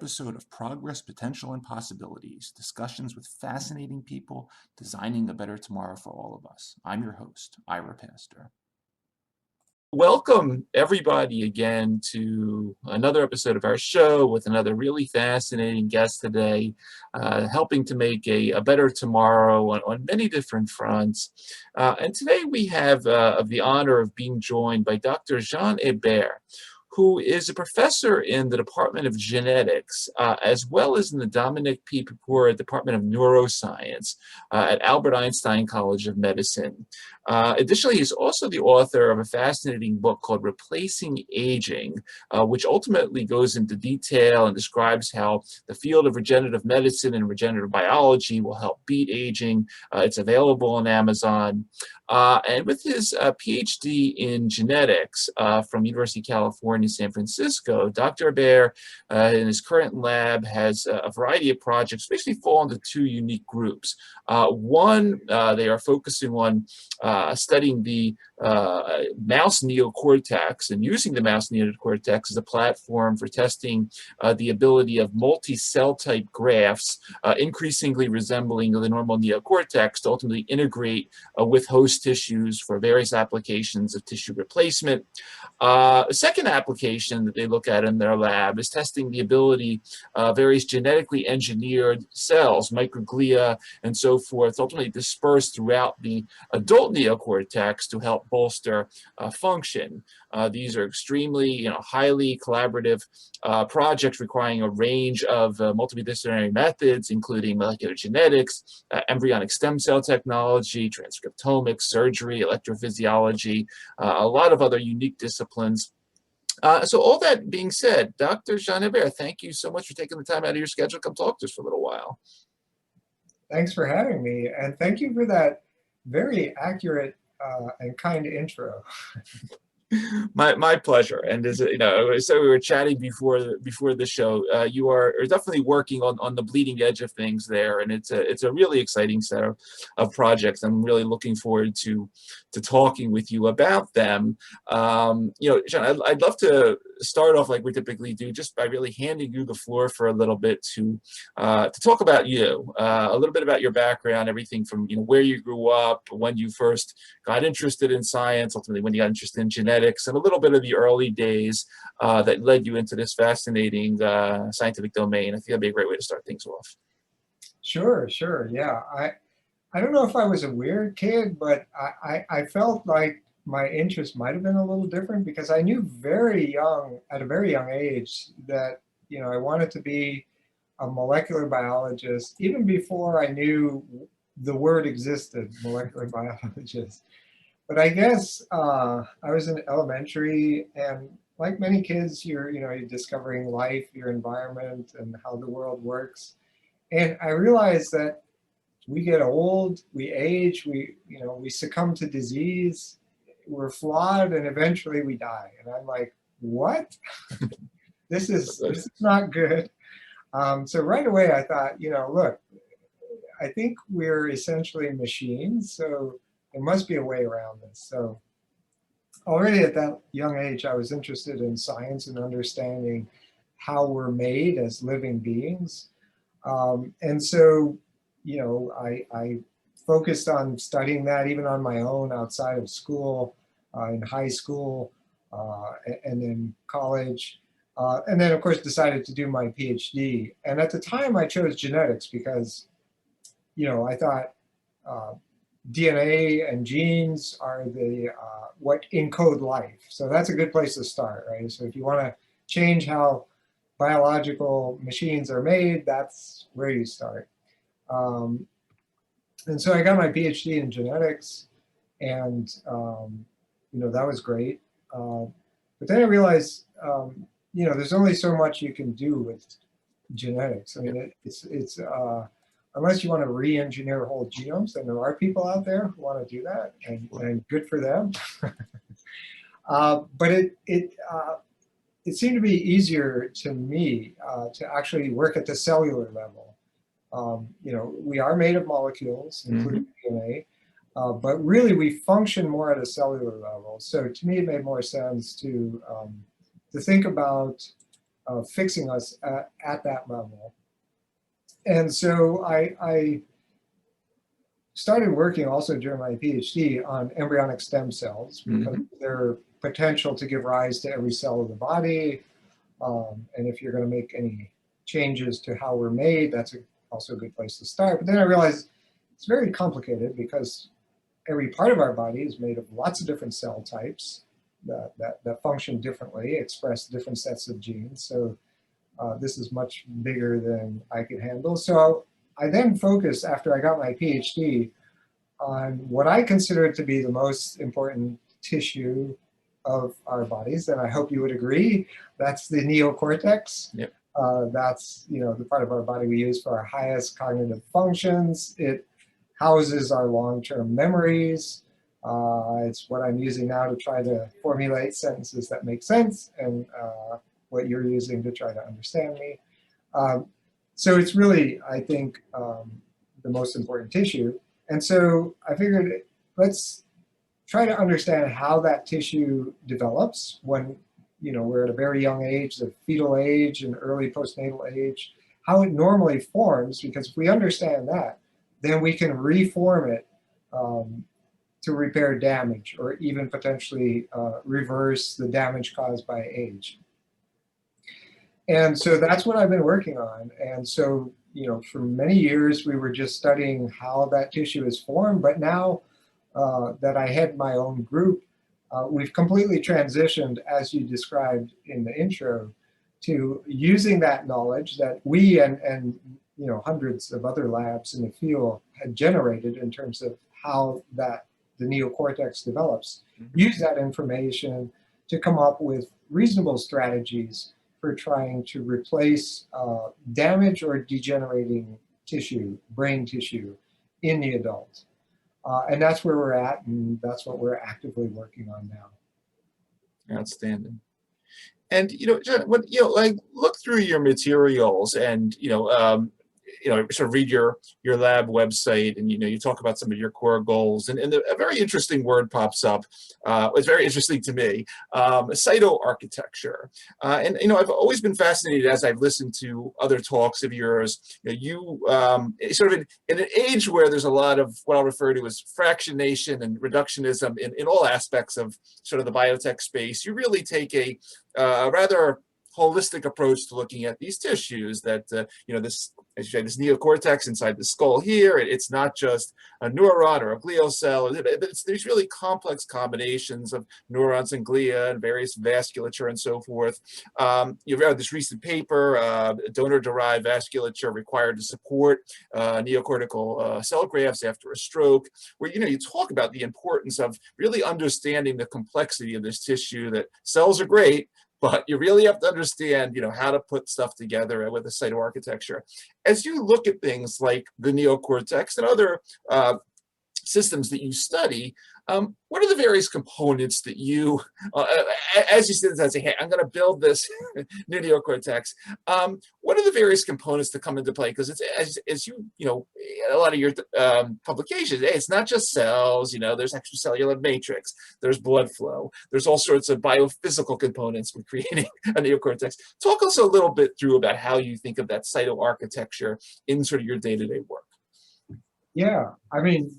episode of Progress, Potential, and Possibilities, discussions with fascinating people designing a better tomorrow for all of us. I'm your host, Ira Pastor. Welcome, everybody, again to another episode of our show with another really fascinating guest today, helping to make a better tomorrow on many different fronts. And today we have the honor of being joined by Dr. Jean Hebert, who is a professor in the Department of Genetics, as well as in the Dominic P. Pepura Department of Neuroscience at Albert Einstein College of Medicine. Additionally, he's also the author of a fascinating book called Replacing Aging, which ultimately goes into detail and describes how the field of regenerative medicine and regenerative biology will help beat aging. It's available on Amazon. And with his Ph.D. in genetics from University of California, San Francisco, Dr. Hebert in his current lab has a variety of projects, basically fall into two unique groups. One, they are focusing on studying the mouse neocortex and using the mouse neocortex as a platform for testing the ability of multi-cell type grafts, increasingly resembling the normal neocortex, to ultimately integrate with host tissues for various applications of tissue replacement. A second application that they look at in their lab is testing the ability of various genetically engineered cells, microglia and so forth, ultimately dispersed throughout the adult neocortex to help bolster function. These are extremely, highly collaborative projects requiring a range of multidisciplinary methods, including molecular genetics, embryonic stem cell technology, transcriptomics, surgery, electrophysiology, a lot of other unique disciplines. So all that being said, Dr. Jean Hebert, thank you so much for taking the time out of your schedule to come talk to us for a little while. Thanks for having me, and thank you for that very accurate and kind intro. My pleasure. And as so we were chatting before the show. You are definitely working on the bleeding edge of things there, and it's a really exciting set of projects. I'm really looking forward to talking with you about them. John, I'd love to start off like we typically do, just by really handing you the floor for a little bit to talk about you, a little bit about your background, everything from where you grew up, when you first got interested in science, ultimately when you got interested in genetics, and a little bit of the early days that led you into this fascinating scientific domain. I think that'd be a great way to start things off. Sure, yeah. I don't know if I was a weird kid, but I felt like my interest might have been a little different, because I knew at a very young age, that I wanted to be a molecular biologist, even before I knew the word existed, molecular biologist. But I guess I was in elementary, and like many kids, you're discovering life, your environment, and how the world works. And I realized that we get old, we age, we succumb to disease, we're flawed, and eventually we die. And I'm like, what? This is not good. So right away I thought, look, I think we're essentially machines, so there must be a way around this. So already at that young age, I was interested in science and understanding how we're made as living beings. And so, I focused on studying that even on my own outside of school, in high school, and then college. And then, of course, decided to do my PhD. And at the time, I chose genetics because, I thought DNA and genes are what encode life. So that's a good place to start, right? So if you want to change how biological machines are made, that's where you start. And so I got my PhD in genetics, and that was great. But then I realized, there's only so much you can do with genetics. I mean, it's unless you want to re-engineer whole genomes, and there are people out there who want to do that, and good for them. But it seemed to be easier to me to actually work at the cellular level. We are made of molecules, including DNA, but really we function more at a cellular level. So to me, it made more sense to think about fixing us at that level. And so I started working also during my PhD on embryonic stem cells because their potential to give rise to every cell of the body. And if you're going to make any changes to how we're made, that's also a good place to start. But then I realized it's very complicated because every part of our body is made of lots of different cell types that function differently, express different sets of genes. So this is much bigger than I could handle. So I then focused, after I got my PhD, on what I consider to be the most important tissue of our bodies, and I hope you would agree. That's the neocortex. Yep. That's the part of our body we use for our highest cognitive functions. It houses our long-term memories. It's what I'm using now to try to formulate sentences that make sense, and what you're using to try to understand me. So it's really, I think, the most important tissue. And so I figured, let's try to understand how that tissue develops when we're at a very young age, the fetal age and early postnatal age, how it normally forms, because if we understand that, then we can reform it to repair damage or even potentially reverse the damage caused by age. And so that's what I've been working on. And so, for many years, we were just studying how that tissue is formed. But now that I head my own group, we've completely transitioned, as you described in the intro, to using that knowledge that we and hundreds of other labs in the field had generated in terms of how the neocortex develops. Use that information to come up with reasonable strategies for trying to replace damaged or degenerating tissue, brain tissue, in the adult. And that's where we're at, and that's what we're actively working on now. Outstanding. And John, when like look through your materials and sort of read your lab website, and you talk about some of your core goals, and a very interesting word pops up. It's very interesting to me, cytoarchitecture. And I've always been fascinated as I've listened to other talks of yours. You sort of in an age where there's a lot of what I'll refer to as fractionation and reductionism in all aspects of sort of the biotech space. You really take a rather holistic approach to looking at these tissues that, this, as you say, this neocortex inside the skull here, it's not just a neuron or a glial cell, but there's really complex combinations of neurons and glia and various vasculature and so forth. You've read this recent paper, donor-derived vasculature required to support neocortical cell grafts after a stroke, where, you talk about the importance of really understanding the complexity of this tissue, that cells are great, but you really have to understand, how to put stuff together with a cytoarchitecture. As you look at things like the neocortex and other systems that you study, what are the various components that you, as you sit and say, hey, I'm going to build this new neocortex, what are the various components that come into play? Because it's, as a lot of your publications, hey, it's not just cells, there's extracellular matrix, there's blood flow, there's all sorts of biophysical components for creating a neocortex. Talk us a little bit through about how you think of that cytoarchitecture in sort of your day-to-day work. Yeah, I mean,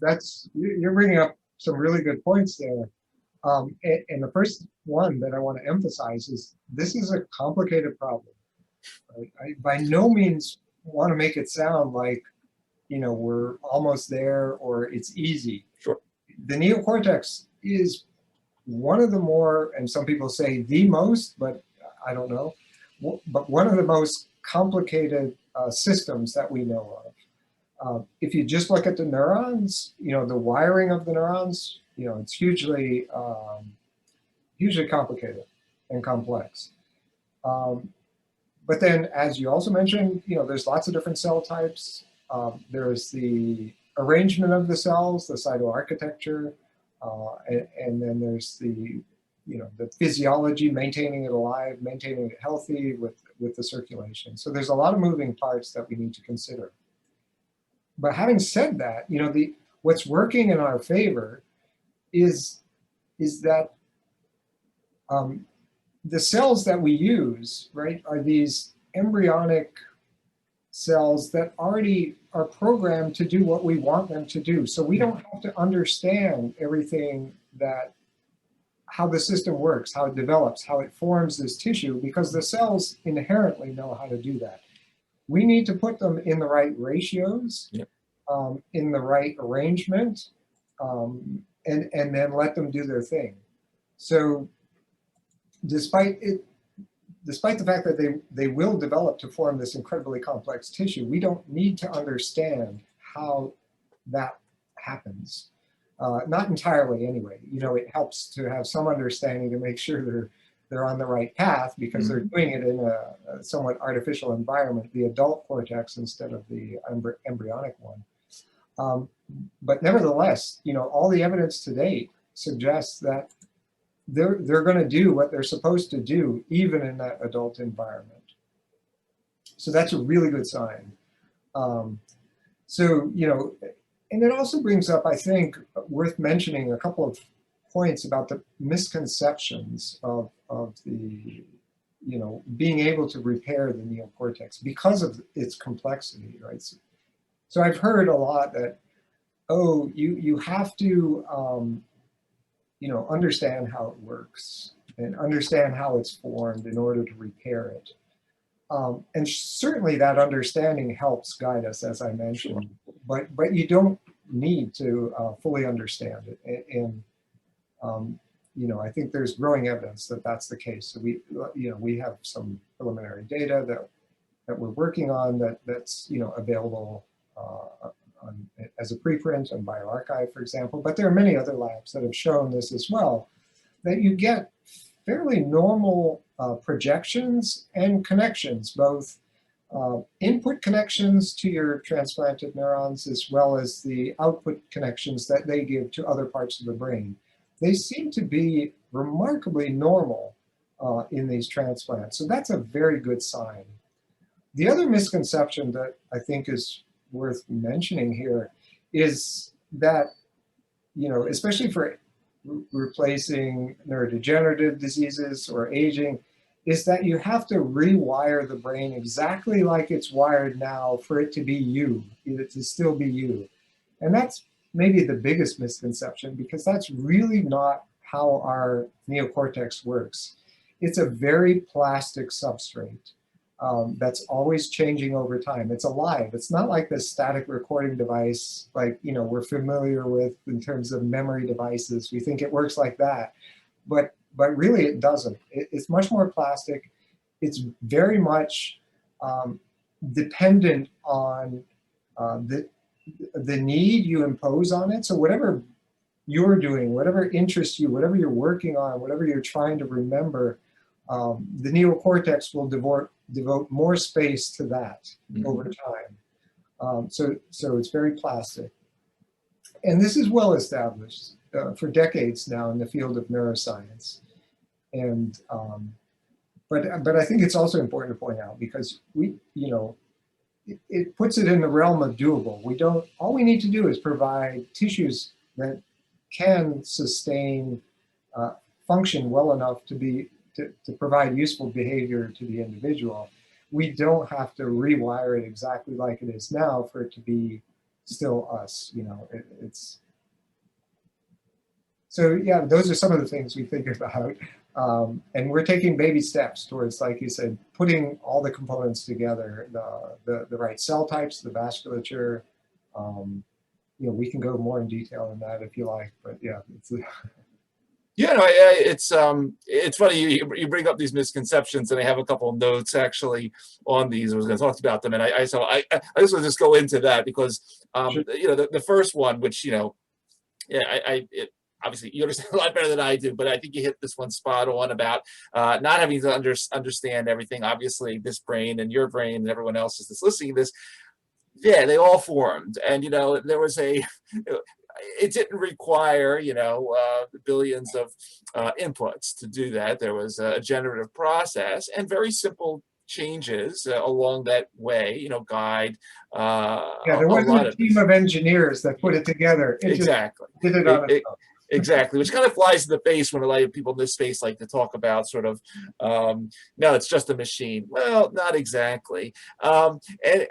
you're bringing up some really good points there. And the first one that I want to emphasize is this is a complicated problem. Right? I by no means want to make it sound like, we're almost there or it's easy. Sure. The neocortex is one of the more, and some people say the most, but I don't know, but one of the most complicated systems that we know of. If you just look at the neurons, the wiring of the neurons, it's hugely complicated and complex. But then, as you also mentioned, there's lots of different cell types. There's the arrangement of the cells, the cytoarchitecture, and then there's the physiology, maintaining it alive, maintaining it healthy with the circulation. So there's a lot of moving parts that we need to consider. But having said that, what's working in our favor is that the cells that we use, right, are these embryonic cells that already are programmed to do what we want them to do. So we don't have to understand everything that, how the system works, how it develops, how it forms this tissue, because the cells inherently know how to do that. We need to put them in the right ratios, Yep. in the right arrangement, and then let them do their thing. So despite the fact that they will develop to form this incredibly complex tissue, we don't need to understand how that happens. Not entirely anyway. You know, it helps to have some understanding to make sure they're on the right path, because they're doing it in a somewhat artificial environment, the adult cortex instead of the embryonic one. But nevertheless, you know, all the evidence to date suggests that they're going to do what they're supposed to do, even in that adult environment. So that's a really good sign. So, you know, and it also brings up, I think, worth mentioning a couple of points about the misconceptions of the, you know, being able to repair the neocortex because of its complexity, right? So I've heard a lot that, oh, you have to, you know, understand how it works and understand how it's formed in order to repair it. And certainly that understanding helps guide us, as I mentioned, but you don't need to fully understand it. And you know, I think there's growing evidence that that's the case. So we have some preliminary data that we're working on that's, you know, available as a preprint on bioRxiv, for example. But there are many other labs that have shown this as well, that you get fairly normal projections and connections, both input connections to your transplanted neurons, as well as the output connections that they give to other parts of the brain. They seem to be remarkably normal in these transplants. So that's a very good sign. The other misconception that I think is worth mentioning here is that, you know, especially for replacing neurodegenerative diseases or aging, is that you have to rewire the brain exactly like it's wired now for it to be you, to still be you. And that's maybe the biggest misconception, because that's really not how our neocortex works. It's a very plastic substrate that's always changing over time. It's alive. It's not like this static recording device like, you know, we're familiar with in terms of memory devices. We think it works like that, but really it doesn't. It's much more plastic. It's very much dependent on the need you impose on it. So whatever you're doing, whatever interests you, whatever you're working on, whatever you're trying to remember, the neocortex will devote more space to that over time. So it's very plastic. And this is well established for decades now in the field of neuroscience. And but I think it's also important to point out, because we, you know, it puts it in the realm of doable. All we need to do is provide tissues that can sustain function well enough to provide useful behavior to the individual. We don't have to rewire it exactly like it is now for it to be still us, you know. So yeah, those are some of the things we think about. And we're taking baby steps towards, like you said, putting all the components together, the right cell types, the vasculature. You know, we can go more in detail on that if you like, but yeah. Yeah, no, it's funny you bring up these misconceptions, and I have a couple of notes actually on these. I was going to talk about them, and I just want to just go into that because Sure. you know, the first one, which, you know, yeah, obviously you understand a lot better than I do, but I think you hit this one spot on about not having to understand everything. Obviously, this brain and your brain and everyone else that's listening to this, yeah, they all formed, and, you know, there was it didn't require, you know, billions of inputs to do that. There was a generative process and very simple changes along that way, you know, guide Yeah, there a wasn't lot a of team this. of engineers that put it together. It just Exactly. did it on its own. Exactly, which kind of flies in the face when a lot of people in this space like to talk about sort of, no, it's just a machine. Well, not exactly. And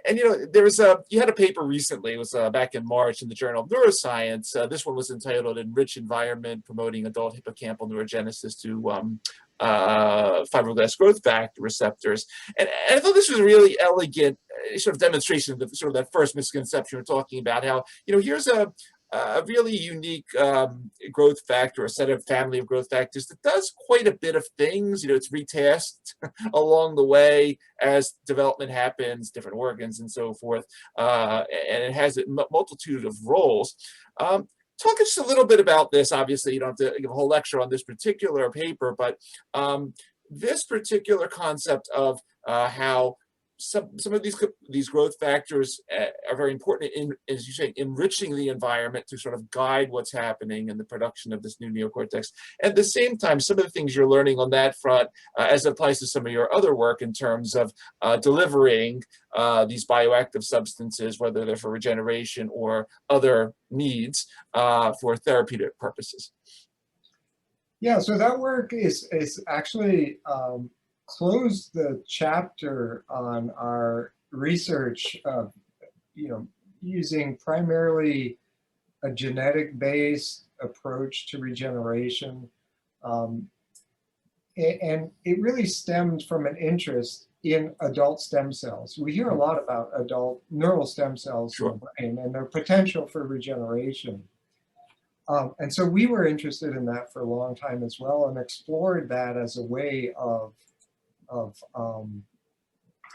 you know, there was you had a paper recently, it was back in March in the Journal of Neuroscience. This one was entitled "Enriched Environment Promoting Adult Hippocampal Neurogenesis to Fibroblastic Growth Factor Receptors." And I thought this was a really elegant sort of demonstration of the, sort of that first misconception we're talking about, how, you know, here's a really unique growth factor, a set of family of growth factors that does quite a bit of things. You know, it's retasked along the way as development happens, different organs and so forth, and it has a multitude of roles. Talk just a little bit about this. Obviously, you don't have to give a whole lecture on this particular paper, but this particular concept of how some of these growth factors are very important in, as you say, enriching the environment to sort of guide what's happening in the production of this new neocortex. At the same time, some of the things you're learning on that front, as it applies to some of your other work in terms of delivering these bioactive substances, whether they're for regeneration or other needs for therapeutic purposes. Yeah, so that work is actually closed the chapter on our research of, you know, using primarily a genetic-based approach to regeneration. And it really stemmed from an interest in adult stem cells. We hear a lot about adult neural stem cells in the brain and their potential for regeneration. And so we were interested in that for a long time as well, and explored that as a way of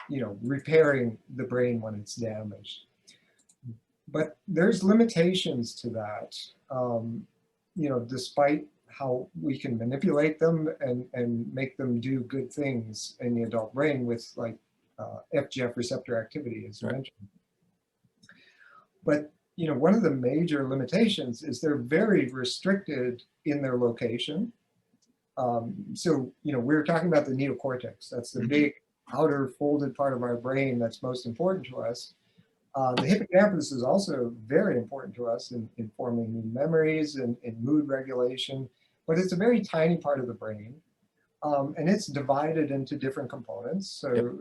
you know, repairing the brain when it's damaged. But there's limitations to that, you know, despite how we can manipulate them and make them do good things in the adult brain with, like, FGF receptor activity, as you mentioned. But, you know, one of the major limitations is they're very restricted in their location. So, you know, we were talking about the neocortex. That's the big outer folded part of our brain that's most important to us. The hippocampus is also very important to us in forming new memories and in mood regulation, but it's a very tiny part of the brain. And it's divided into different components. So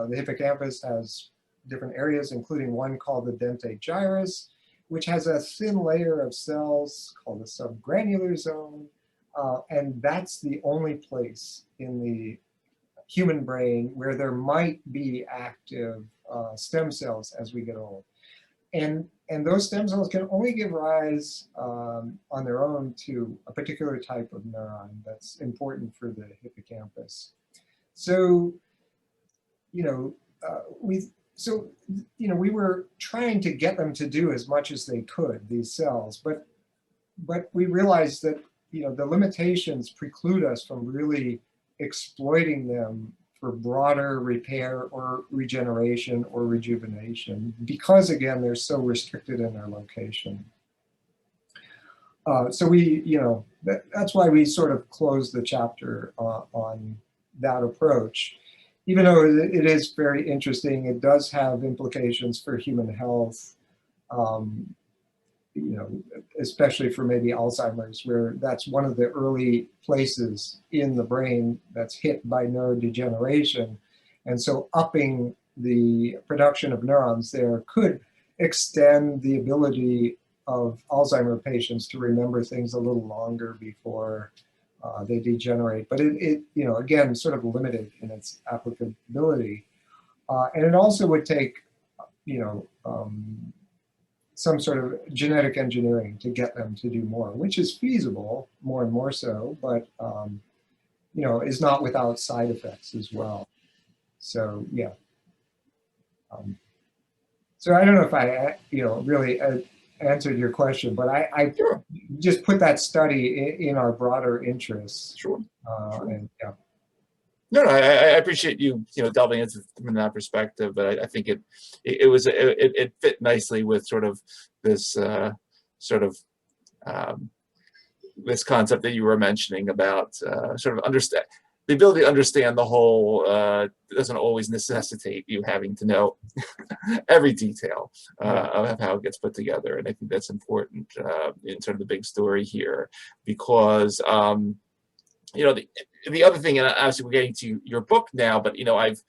the hippocampus has different areas, including one called the dentate gyrus, which has a thin layer of cells called the subgranular zone. And that's the only place in the human brain where there might be active stem cells as we get old. And those stem cells can only give rise on their own to a particular type of neuron that's important for the hippocampus. So, you know, we were trying to get them to do as much as they could, these cells, but we realized that, you know, the limitations preclude us from really exploiting them for broader repair or regeneration or rejuvenation, because, again, they're so restricted in their location. So we, you know, that's why we sort of closed the chapter on that approach. Even though it is very interesting, it does have implications for human health, you know, especially for maybe Alzheimer's, where that's one of the early places in the brain that's hit by neurodegeneration. And so upping the production of neurons there could extend the ability of Alzheimer patients to remember things a little longer before they degenerate. But it, you know, again, sort of limited in its applicability. And it also would take, you know, some sort of genetic engineering to get them to do more, which is feasible, more and more so, but, you know, is not without side effects as well. So, yeah. So I don't know if I, you know, really answered your question, but I just put that study in our broader interests. Sure. And, yeah. No, I appreciate you, you know, delving into from that perspective, but I think it fit nicely with sort of this this concept that you were mentioning about sort of understand the ability to understand the whole doesn't always necessitate you having to know every detail of how it gets put together. And I think that's important in sort of the big story here, because you know, the other thing, and obviously we're getting to your book now, but you know, I've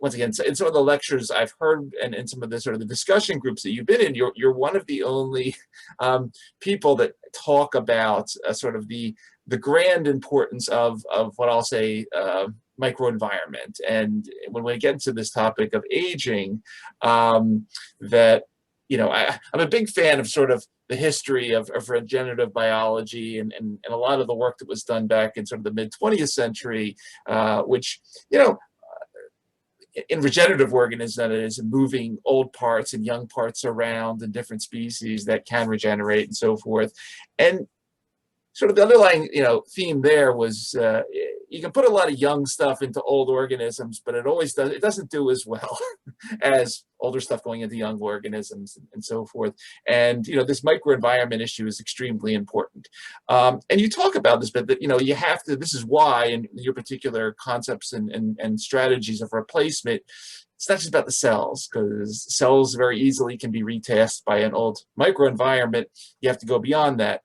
once again, in some of the lectures I've heard, and in some of the sort of the discussion groups that you've been in, you're one of the only people that talk about sort of the grand importance of what I'll say microenvironment. And when we get into this topic of aging, that you know, I'm a big fan of sort of the history of regenerative biology and a lot of the work that was done back in sort of the mid 20th century, which, you know, in regenerative organisms, that is, moving old parts and young parts around in different species that can regenerate and so forth. And sort of the underlying, you know, theme there was you can put a lot of young stuff into old organisms, but it doesn't do as well as older stuff going into young organisms and so forth. And you know, this microenvironment issue is extremely important. And you talk about this, but that, you know, you have to. This is why, in your particular concepts and strategies of replacement, it's not just about the cells, because cells very easily can be retasked by an old microenvironment. You have to go beyond that.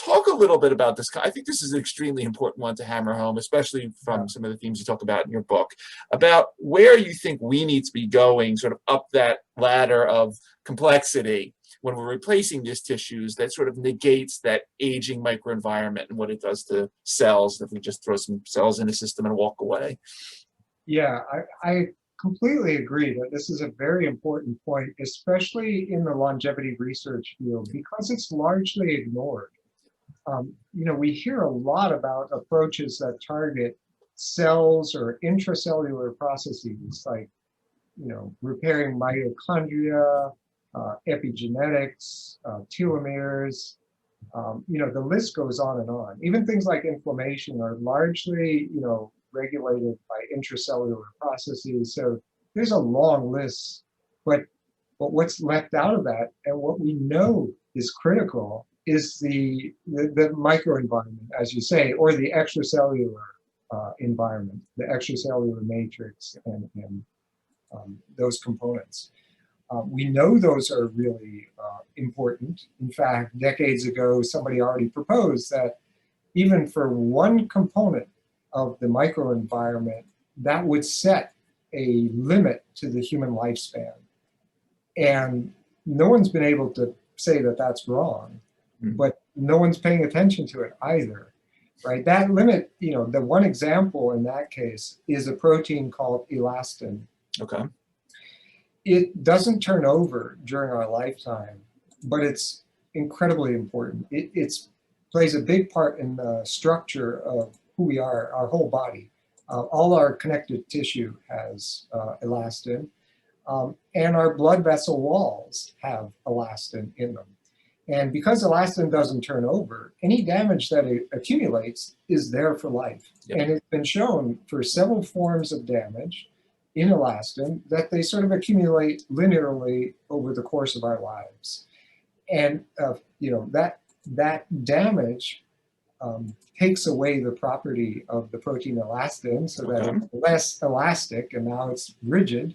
Talk a little bit about this. I think this is an extremely important one to hammer home, especially from some of the themes you talk about in your book, about where you think we need to be going sort of up that ladder of complexity when we're replacing these tissues that sort of negates that aging microenvironment and what it does to cells if we just throw some cells in a system and walk away. Yeah, I completely agree that this is a very important point, especially in the longevity research field, because it's largely ignored. You know, we hear a lot about approaches that target cells or intracellular processes like, you know, repairing mitochondria, epigenetics, telomeres. You know, the list goes on and on. Even things like inflammation are largely, you know, regulated by intracellular processes. So there's a long list, but what's left out of that, and what we know is critical, is the microenvironment, as you say, or the extracellular environment, the extracellular matrix, and those components. We know those are really important. In fact, decades ago, somebody already proposed that even for one component of the microenvironment, that would set a limit to the human lifespan. And no one's been able to say that that's wrong, but no one's paying attention to it either, right? That limit, you know, the one example in that case is a protein called elastin. Okay. It doesn't turn over during our lifetime, but it's incredibly important. It plays a big part in the structure of who we are, our whole body. All our connective tissue has elastin, and our blood vessel walls have elastin in them. And because elastin doesn't turn over, any damage that it accumulates is there for life. Yep. And it's been shown for several forms of damage in elastin that they sort of accumulate linearly over the course of our lives. And you know, that damage takes away the property of the protein elastin so that it's less elastic, and now it's rigid.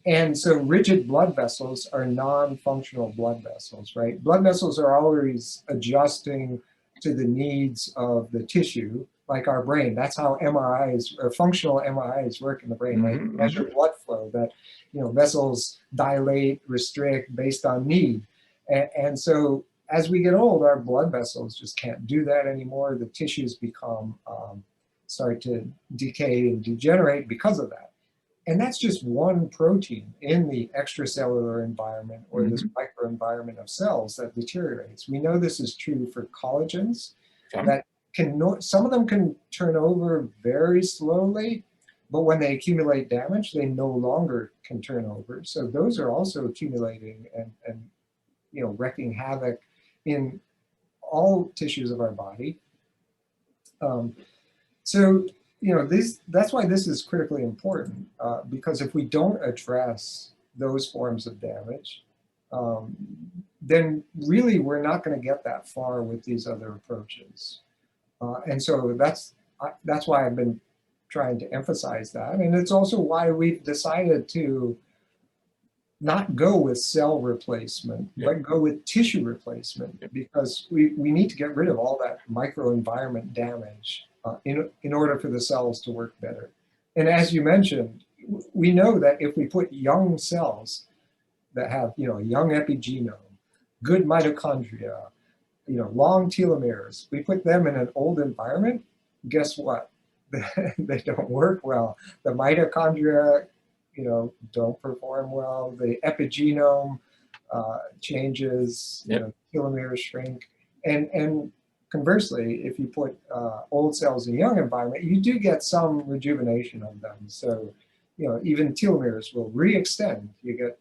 And so rigid blood vessels are non-functional blood vessels, right? Blood vessels are always adjusting to the needs of the tissue, like our brain. That's how MRIs, or functional MRIs, work in the brain, right? Measure blood flow, that, you know, vessels dilate, restrict based on need. And so as we get old, our blood vessels just can't do that anymore. The tissues become, start to decay and degenerate because of that. And that's just one protein in the extracellular environment, or this microenvironment of cells, that deteriorates. We know this is true for collagens, that some of them can turn over very slowly, but when they accumulate damage, they no longer can turn over. So those are also accumulating and you know, wreaking havoc in all tissues of our body. So, you know, that's why this is critically important, because if we don't address those forms of damage, then really we're not going to get that far with these other approaches. And so that's why I've been trying to emphasize that. And it's also why we've decided to not go with cell replacement, Yeah. but go with tissue replacement, because we need to get rid of all that microenvironment damage in order for the cells to work better. And as you mentioned, we know that if we put young cells that have, a young epigenome, good mitochondria, long telomeres, we put them in an old environment, guess what? They don't work well. The mitochondria, don't perform well. The epigenome changes, telomeres shrink. And conversely, if you put old cells in young environment, you do get some rejuvenation of them. So, even telomeres will re-extend. You get,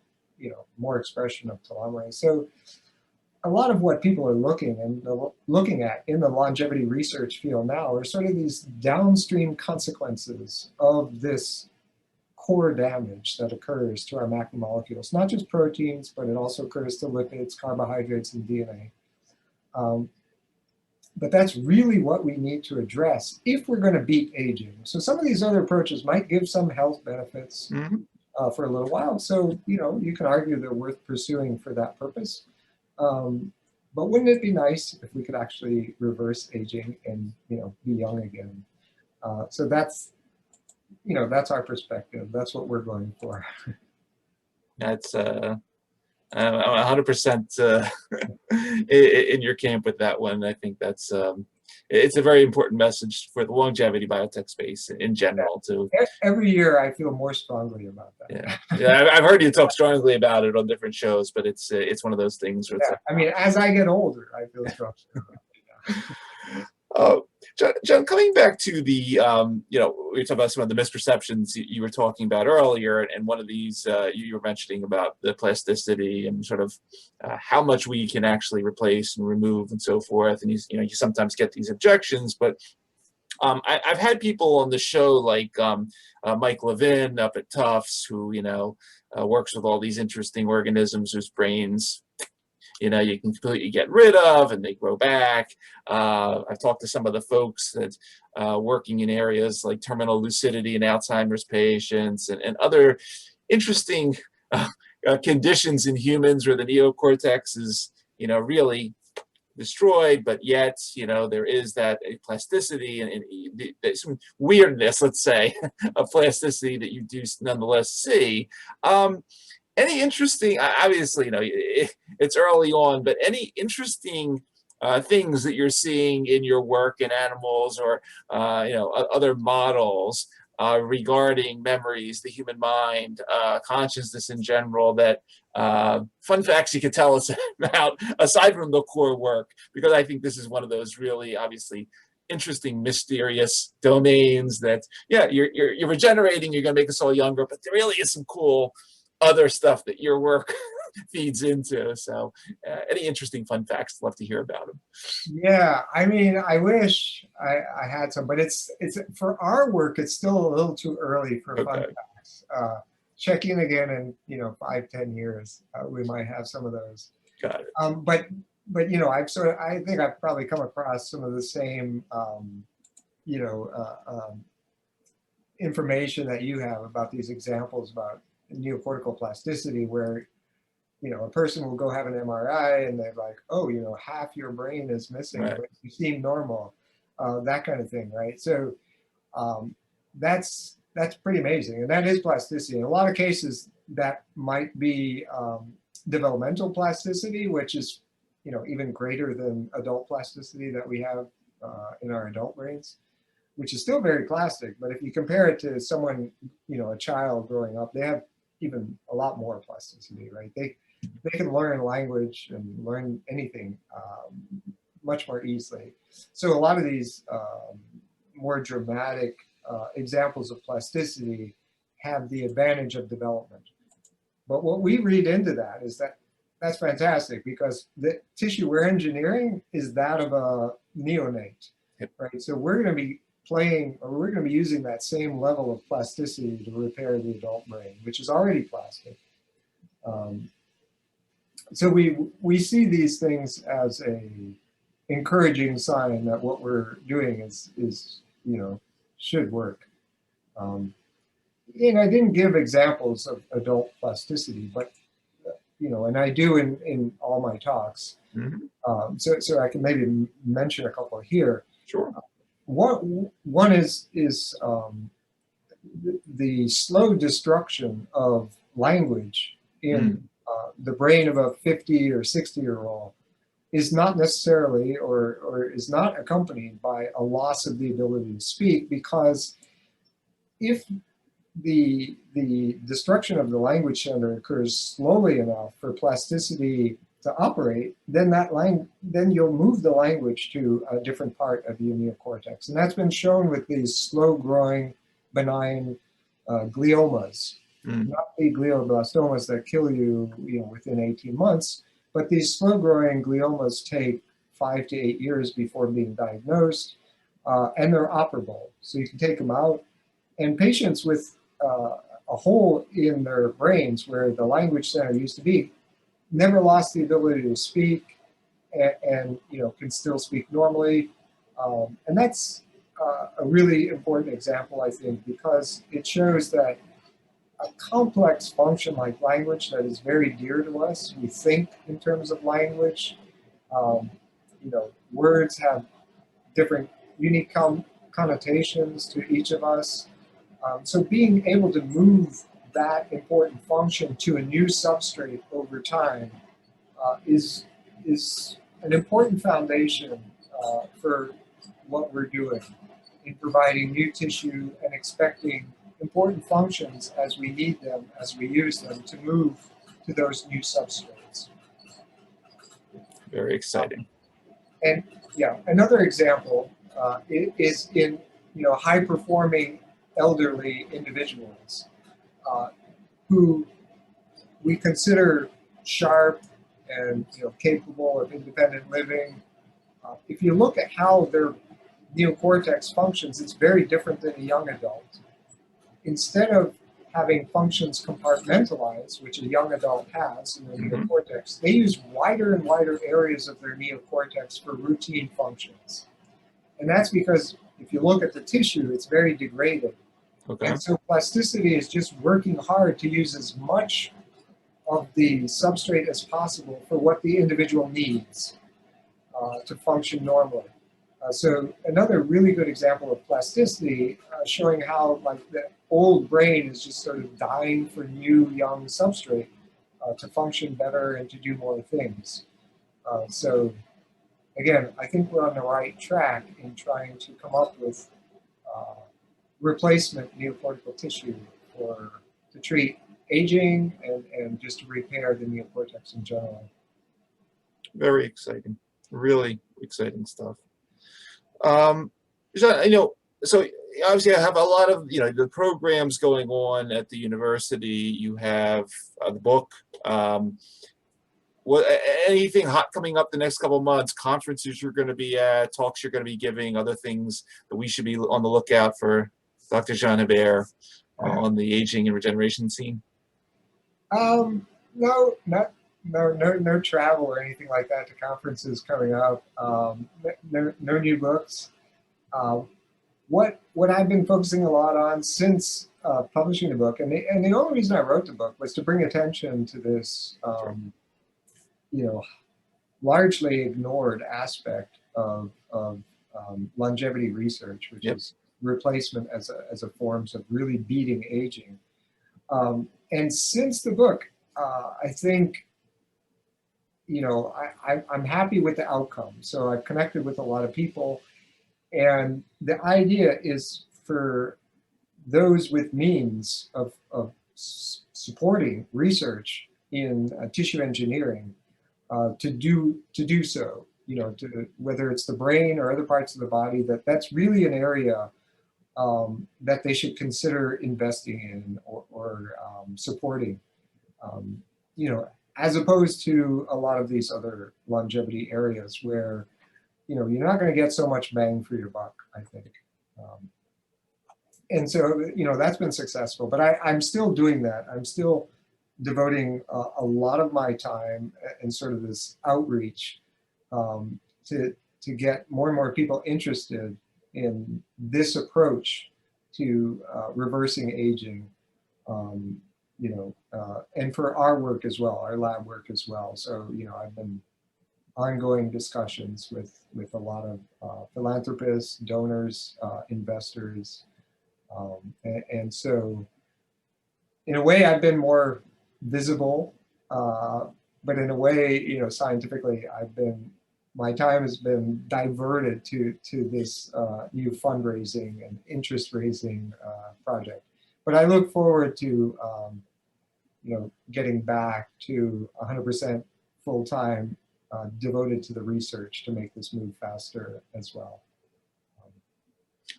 more expression of telomerase. So a lot of what people are looking at in the longevity research field now are sort of these downstream consequences of this core damage that occurs to our macromolecules, not just proteins, but it also occurs to lipids, carbohydrates, and DNA. But that's really what we need to address if we're going to beat aging. So some of these other approaches might give some health benefits for a little while. So, you can argue they're worth pursuing for that purpose. But wouldn't it be nice if we could actually reverse aging and, be young again? So that's our perspective. That's what we're going for. That's I'm 100% in your camp with that one. I think that's it's a very important message for the longevity biotech space in general too. Every year I feel more strongly about that. Yeah, I've heard you talk strongly about it on different shows, but it's one of those things where it's like, I mean, as I get older, I feel strongly about it. John, coming back to the, we talked about some of the misperceptions you were talking about earlier, and one of these you were mentioning about the plasticity and sort of how much we can actually replace and remove and so forth. And you sometimes get these objections, but I've had people on the show like Mike Levin up at Tufts, who works with all these interesting organisms whose brains you can completely get rid of and they grow back. I've talked to some of the folks that working in areas like terminal lucidity in Alzheimer's patients and other interesting conditions in humans where the neocortex is, really destroyed, but yet, there is that plasticity and some weirdness, let's say, of plasticity that you do nonetheless see. Any interesting, obviously, it's early on, but any interesting things that you're seeing in your work in animals or, other models regarding memories, the human mind, consciousness in general, that fun facts you could tell us about, aside from the core work, because I think this is one of those really, obviously, interesting, mysterious domains that, you're regenerating, you're going to make us all younger, but there really is some cool other stuff that your work feeds into. So any interesting fun facts, love to hear about them. Yeah, I mean, I wish I had some, but it's for our work, it's still a little too early for fun facts. Check in again in 5-10 years, we might have some of those. Got it. But I think I've probably come across some of the same information that you have about these examples about neocortical plasticity, where a person will go have an MRI and they're like, oh, half your brain is missing, right, but you seem normal, that kind of thing, right? So that's pretty amazing, and that is plasticity. In a lot of cases, that might be developmental plasticity, which is even greater than adult plasticity that we have in our adult brains, which is still very plastic. But if you compare it to someone, a child growing up, they have even a lot more plasticity, right? They can learn language and learn anything much more easily. So a lot of these more dramatic examples of plasticity have the advantage of development. But what we read into that is that that's fantastic, because the tissue we're engineering is that of a neonate, right? So we're going to be using that same level of plasticity to repair the adult brain, which is already plastic. So we see these things as a encouraging sign that what we're doing should work. And I didn't give examples of adult plasticity, but and I do in all my talks. Mm-hmm. So I can maybe mention a couple here. Sure. One is the slow destruction of language in the brain of a 50 or 60-year-old is not necessarily or is not accompanied by a loss of the ability to speak, because if the destruction of the language center occurs slowly enough for plasticity to operate, then then you'll move the language to a different part of your neocortex, and that's been shown with these slow-growing, benign gliomas, not the glioblastomas that kill you, within 18 months, but these slow-growing gliomas take 5 to 8 years before being diagnosed, and they're operable, so you can take them out. And patients with a hole in their brains where the language center used to be never lost the ability to speak, and can still speak normally. And that's a really important example, I think, because it shows that a complex function like language that is very dear to us, we think in terms of language. Words have different unique connotations to each of us. So being able to move that important function to a new substrate over time is an important foundation for what we're doing in providing new tissue and expecting important functions as we need them, as we use them, to move to those new substrates. Very exciting. And yeah, another example is in high-performing elderly individuals who we consider sharp and capable of independent living. If you look at how their neocortex functions, it's very different than a young adult. Instead of having functions compartmentalized, which a young adult has in their neocortex, they use wider and wider areas of their neocortex for routine functions. And that's because if you look at the tissue, it's very degraded. Okay. And so plasticity is just working hard to use as much of the substrate as possible for what the individual needs to function normally. So another really good example of plasticity, showing how the old brain is just sort of dying for new young substrate to function better and to do more things. So again, I think we're on the right track in trying to come up with replacement neocortical tissue to treat aging and just to repair the neocortex in general. Very exciting. Really exciting stuff. So obviously I have a lot of, the programs going on at the university. You have the book. Anything hot coming up the next couple of months, conferences you're going to be at, talks you're going to be giving, other things that we should be on the lookout for Dr. Jean Hebert on the aging and regeneration scene? No travel or anything like that to conferences coming up. No new books. What I've been focusing a lot on since publishing the book, and the only reason I wrote the book was to bring attention to this, largely ignored aspect of longevity research, which is replacement as a forms of really beating aging. And since the book, I think, I'm happy with the outcome. So I've connected with a lot of people, and the idea is for those with means of supporting research in tissue engineering to do so. Whether it's the brain or other parts of the body, that's really an area that they should consider investing in or supporting. As opposed to a lot of these other longevity areas where, you're not going to get so much bang for your buck, I think. And so, that's been successful, but I'm still doing that. I'm still devoting a lot of my time and sort of this outreach to to get more and more people interested in this approach to reversing aging, and for our work as well, our lab work as well. So, I've been ongoing discussions with a lot of philanthropists, donors, investors, and so in a way I've been more visible, but in a way, scientifically, my time has been diverted to this new fundraising and interest raising project. But I look forward to getting back to 100% full time devoted to the research to make this move faster as well.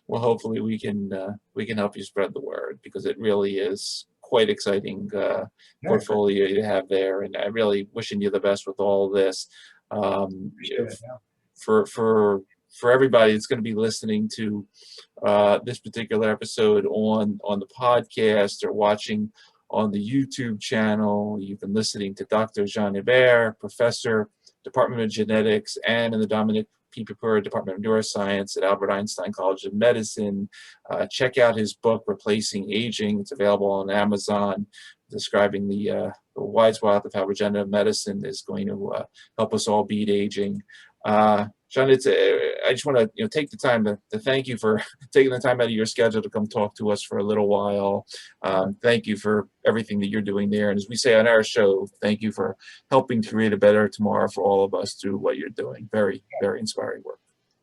Well, hopefully we can help you spread the word, because it really is quite exciting portfolio you have there, and I'm really wishing you the best with all of this. For everybody that's going to be listening to this particular episode on the podcast or watching on the YouTube channel, you've been listening to Dr. Jean Hebert, Professor, Department of Genetics, and in the Dominic P. Pepura Department of Neuroscience at Albert Einstein College of Medicine. Check out his book, Replacing Aging. It's available on Amazon, describing the wide swath of how regenerative medicine is going to help us all beat aging. John, I just want to take the time to thank you for taking the time out of your schedule to come talk to us for a little while. Thank you for everything that you're doing there. And as we say on our show, thank you for helping to create a better tomorrow for all of us through what you're doing. Very, very inspiring work.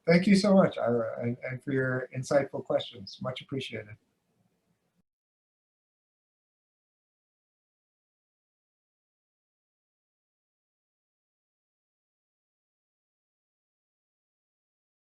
Thank you so much, Ira, and for your insightful questions. Much appreciated.